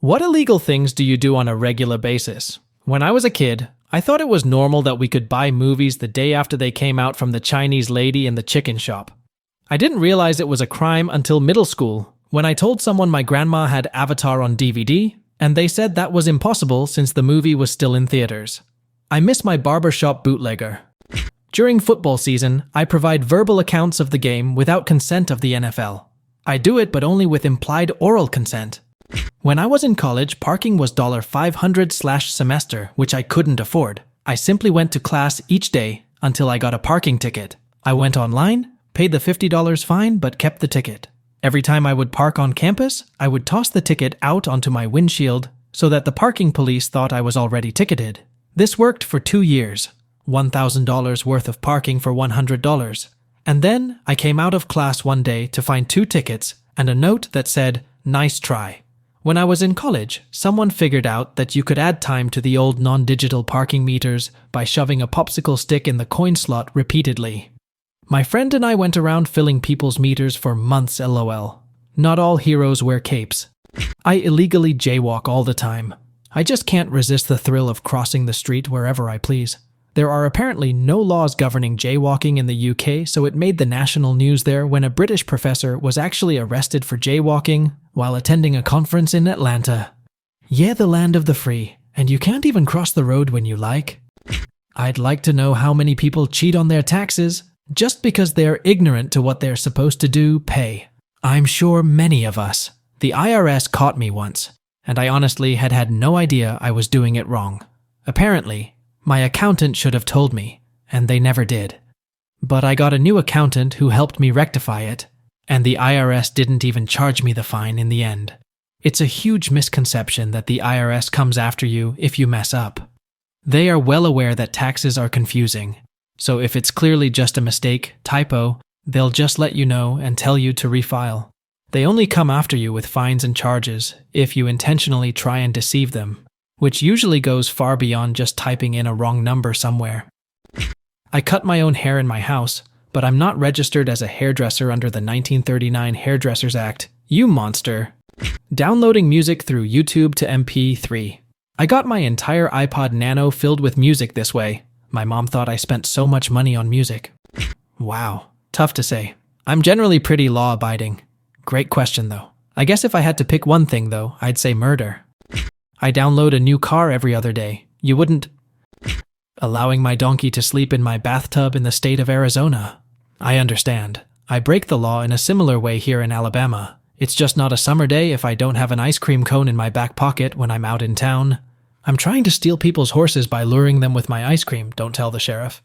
What illegal things do you do on a regular basis? When I was a kid, I thought it was normal that we could buy movies the day after they came out from the Chinese lady in the chicken shop. I didn't realize it was a crime until middle school, when I told someone my grandma had Avatar on DVD, and they said that was impossible since the movie was still in theaters. I miss my barbershop bootlegger. During football season, I provide verbal accounts of the game without consent of the NFL. I do it but only with implied oral consent. When I was in college, parking was $500/semester, which I couldn't afford. I simply went to class each day until I got a parking ticket. I went online, paid the $50 fine, but kept the ticket. Every time I would park on campus, I would toss the ticket out onto my windshield so that the parking police thought I was already ticketed. This worked for 2 years, $1,000 worth of parking for $100. And then I came out of class one day to find 2 tickets and a note that said, "Nice try." When I was in college, someone figured out that you could add time to the old non-digital parking meters by shoving a popsicle stick in the coin slot repeatedly. My friend and I went around filling people's meters for months, lol. Not all heroes wear capes. I illegally jaywalk all the time. I just can't resist the thrill of crossing the street wherever I please. There are apparently no laws governing jaywalking in the UK, so it made the national news there when a British professor was actually arrested for jaywalking while attending a conference in Atlanta. Yeah, the land of the free, and you can't even cross the road when you like. I'd like to know how many people cheat on their taxes just because they're ignorant to what they're supposed to do, pay. I'm sure many of us. The IRS caught me once, and I honestly had no idea I was doing it wrong. Apparently, my accountant should have told me, and they never did. But I got a new accountant who helped me rectify it, and the IRS didn't even charge me the fine in the end. It's a huge misconception that the IRS comes after you if you mess up. They are well aware that taxes are confusing, so if it's clearly just a mistake, typo, they'll just let you know and tell you to refile. They only come after you with fines and charges if you intentionally try and deceive them, which usually goes far beyond just typing in a wrong number somewhere. I cut my own hair in my house, but I'm not registered as a hairdresser under the 1939 Hairdressers Act. You monster. Downloading music through YouTube to MP3. I got my entire iPod Nano filled with music this way. My mom thought I spent so much money on music. Wow, tough to say. I'm generally pretty law-abiding. Great question, though. I guess if I had to pick one thing, though, I'd say murder. I download a new car every other day. You wouldn't. Allowing my donkey to sleep in my bathtub in the state of Arizona. I understand. I break the law in a similar way here in Alabama. It's just not a summer day if I don't have an ice cream cone in my back pocket when I'm out in town. I'm trying to steal people's horses by luring them with my ice cream, don't tell the sheriff.